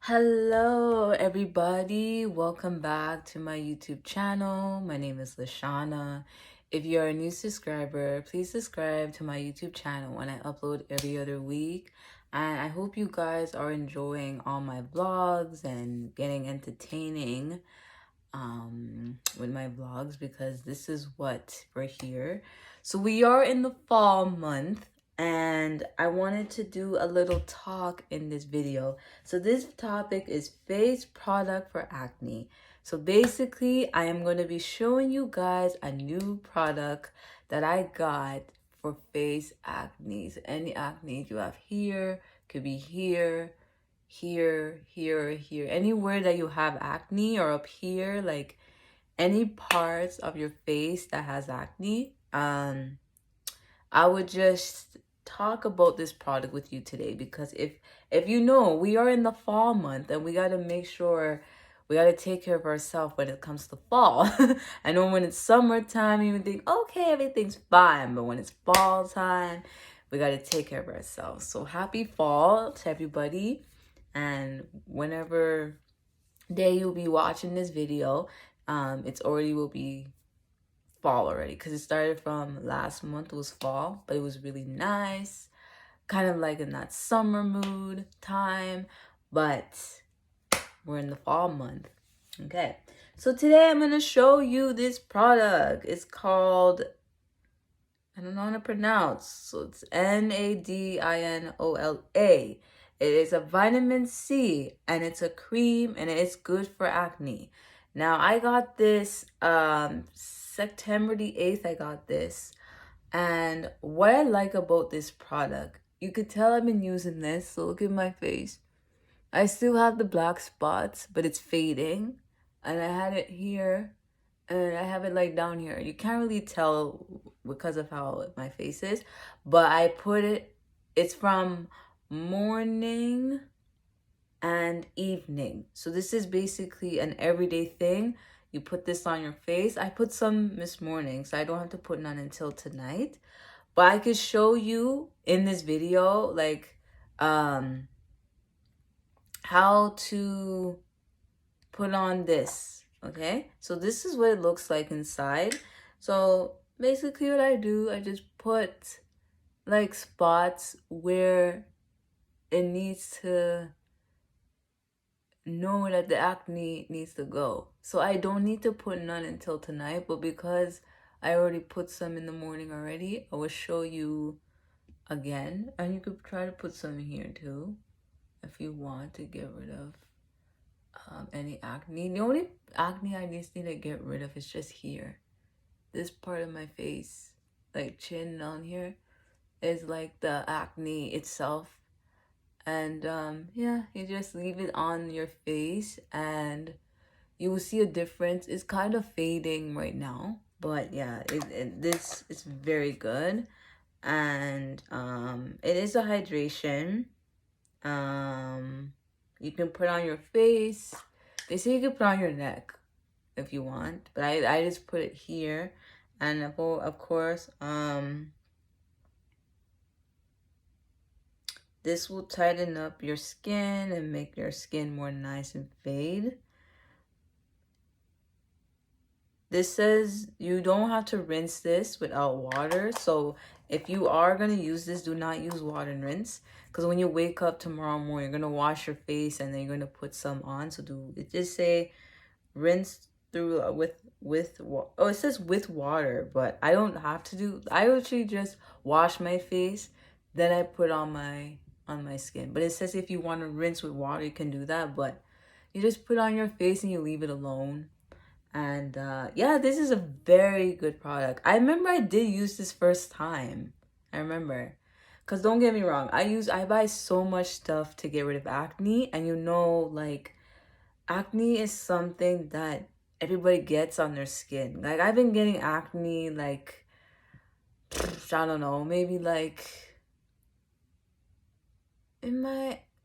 Hello, everybody. Welcome back to my YouTube channel. My name is Lashana. If you're a new subscriber, please subscribe to my YouTube channel when I upload every other week. And I hope you guys are enjoying all my vlogs and getting entertaining with my vlogs because this is what we're here. So we are in the fall month and I wanted to do a little talk in this video. So this topic is face product for acne. So basically I am going to be showing you guys a new product that I got for face acne. So any acne you have here, could be here, here, anywhere that you have acne, or up here, like any parts of your face that has acne. I would just talk about this product with you today because if you know, we are in the fall month and we got to make sure we got to take care of ourselves when it comes to fall. I know when it's summertime you would think okay, everything's fine, but when it's fall time we got to take care of ourselves. So happy fall to everybody. And whenever day you'll be watching this video, it's already will be fall already because it started from last month. It was fall, but it was really nice, kind of like in that summer mood time, but we're in the fall month. Okay, so today I'm gonna show you this product. It's called, I don't know how to pronounce, so it's Nadinola. It is a vitamin C and it's a cream and it's good for acne. Now I got this September the 8th. I got this, and what I like about this product, you could tell I've been using this. So look at my face. I still have the black spots, but it's fading, and I had it here and I have it like down here. You can't really tell because of how my face is, but I put it, it's from morning and evening. So this is basically an everyday thing. You put this on your face. I put some this morning, so I don't have to put none until tonight. But I could show you in this video like how to put on this. Okay, so this is what it looks like inside. So basically what I do, I just put like spots where it needs to know that the acne needs to go. So I don't need to put none until tonight, but because I already put some in the morning already, I will show you again. And you could try to put some here too if you want to get rid of any acne. The only acne I just need to get rid of is just here. This part of my face, like chin down here, is like the acne itself. And yeah, you just leave it on your face and you will see a difference. It's kind of fading right now, but yeah, this is very good. And it is a hydration. You can put on your face. They say you can put on your neck if you want, but I just put it here. And of course, this will tighten up your skin and make your skin more nice and fade. This says you don't have to rinse this without water. So if you are going to use this, do not use water and rinse. Because when you wake up tomorrow morning, you're going to wash your face and then you're going to put some on. So do it just say rinse through oh, it says with water, but I don't have to do, I actually just wash my face, then I put on my skin. But it says if you want to rinse with water, you can do that, but you just put on your face and you leave it alone. And yeah, this is a very good product. I remember I did use this first time. I remember. Because don't get me wrong, I buy so much stuff to get rid of acne. And you know, like, acne is something that everybody gets on their skin. Like, I've been getting acne, like, I don't know, maybe like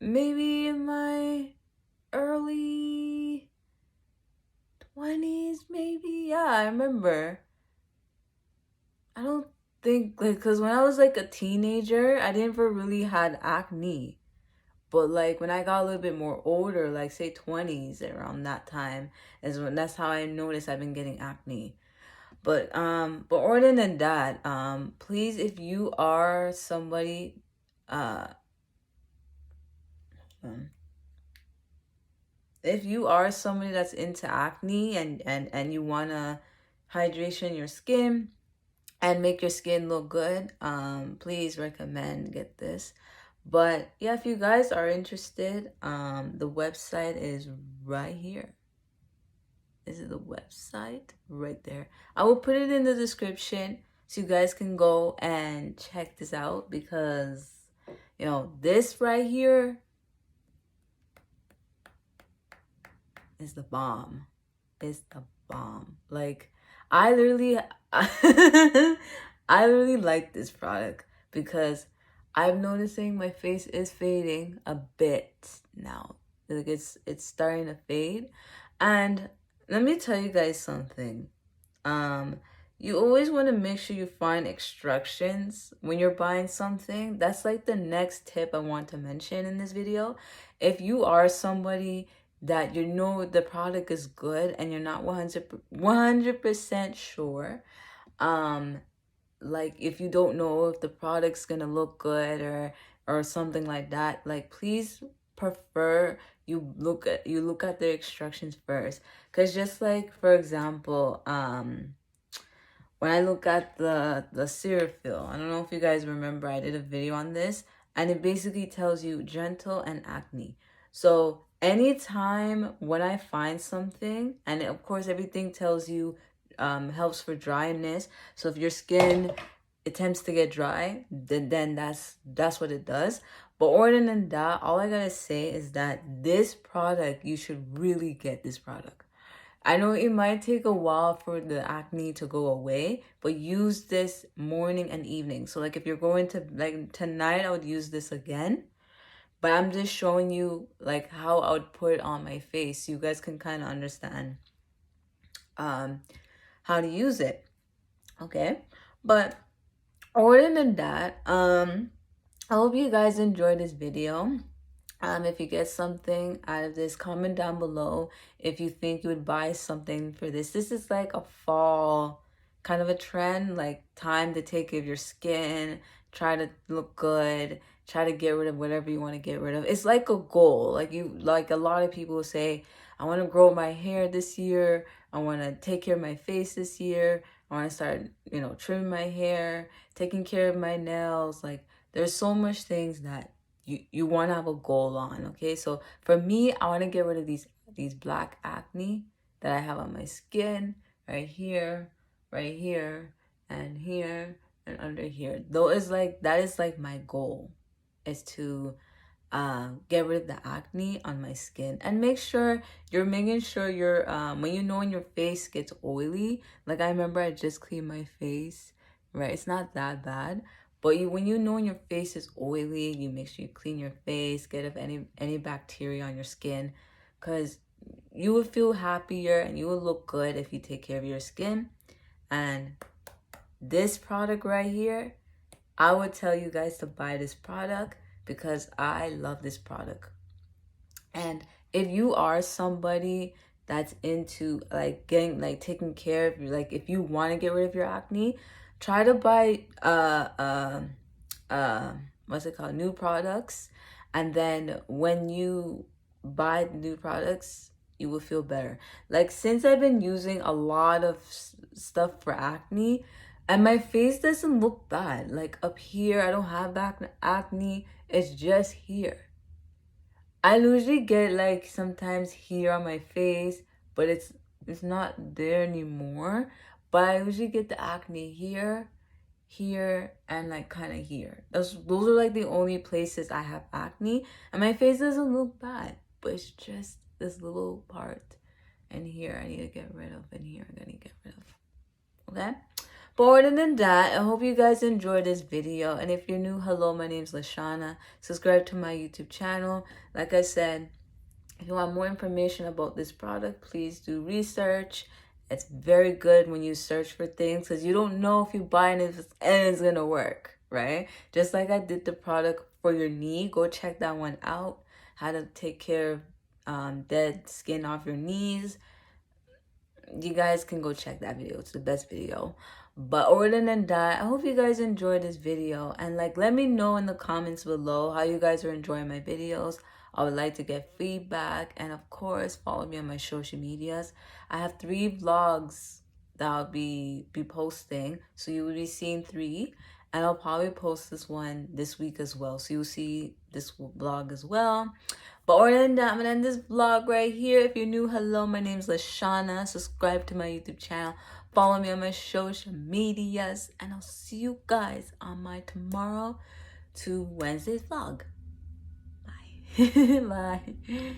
maybe in my early 20s, maybe. Yeah, I remember. I don't think, like, because when I was like a teenager, I never really had acne. But like when I got a little bit more older, like say 20s, around that time is when that's how I noticed I've been getting acne. But other than that, please, if you are somebody, uh um, if you are somebody that's into acne and you wanna hydration your skin and make your skin look good, please recommend get this. But yeah, if you guys are interested, the website is right here. This is the website right there. I will put it in the description so you guys can go and check this out, because you know this right here is the bomb. It's the bomb. Like I literally I literally like this product because I'm noticing my face is fading a bit now. Like it's starting to fade. And let me tell you guys something. Um, you always want to make sure you find extractions when you're buying something. That's like the next tip I want to mention in this video. If you are somebody that you know the product is good and you're not 100% sure, um, like if you don't know if the product's gonna look good or something like that, like please prefer you look at the instructions first. Because just like for example, when I look at the Ceraphil, I don't know if you guys remember, I did a video on this, and it basically tells you gentle and acne. So anytime when I find something, and of course everything tells you helps for dryness. So if your skin it tends to get dry, then that's what it does. But other than that, all I gotta say is that this product, you should really get this product. I know it might take a while for the acne to go away, but use this morning and evening. So like if you're going to, like tonight, I would use this again. But I'm just showing you like how I would put it on my face so you guys can kind of understand um how to use it. Okay? But other than that, I hope you guys enjoyed this video. If you get something out of this, comment down below if you think you would buy something for this. This is like a fall kind of a trend, like time to take care of your skin, try to look good, try to get rid of whatever you want to get rid of. It's like a goal. Like a lot of people say, I want to grow my hair this year. I want to take care of my face this year. I want to start, trimming my hair, taking care of my nails. Like there's so much things that you want to have a goal on. Okay, so for me, I want to get rid of these black acne that I have on my skin right here, and here, and under here. That is like my goal, is to get rid of the acne on my skin. And make sure you're making sure you're when your face gets oily. Like I remember I just cleaned my face, right? It's not that bad. But when your face is oily, you make sure you clean your face, get rid of any bacteria on your skin, because you will feel happier and you will look good if you take care of your skin. And this product right here, I would tell you guys to buy this product because I love this product. And if you are somebody that's into like taking care of you, like if you want to get rid of your acne, try to buy what's it called, new products. And then when you buy the new products, you will feel better. Like since I've been using a lot of stuff for acne, and my face doesn't look bad. Like up here, I don't have acne. It's just here. I usually get like sometimes here on my face, but it's not there anymore. But I usually get the acne here, and like kind of here. Those are like the only places I have acne, and my face doesn't look bad, but it's just this little part, and here I need to get rid of, and here I'm gonna get rid of. Okay. But other than that, I hope you guys enjoyed this video. And if you're new, hello, my name's Lashana. Subscribe to my YouTube channel. Like I said, if you want more information about this product, please do research. It's very good when you search for things because you don't know if you buy it and it's gonna work, right? Just like I did the product for your knee. Go check that one out. How to take care of dead skin off your knees. You guys can go check that video. It's the best video. But other than that, I hope you guys enjoyed this video, and like, let me know in the comments below how you guys are enjoying my videos. I would like to get feedback, and of course follow me on my social medias. I have 3 vlogs that I'll be posting, so you will be seeing 3, and I'll probably post this one this week as well, so you'll see this vlog as well. But other than that, I'm gonna end this vlog right here. If you're new, hello, my name's Lashana. Subscribe to my YouTube channel. Follow me on my social medias. And I'll see you guys on my tomorrow to Wednesday's vlog. Bye. Bye.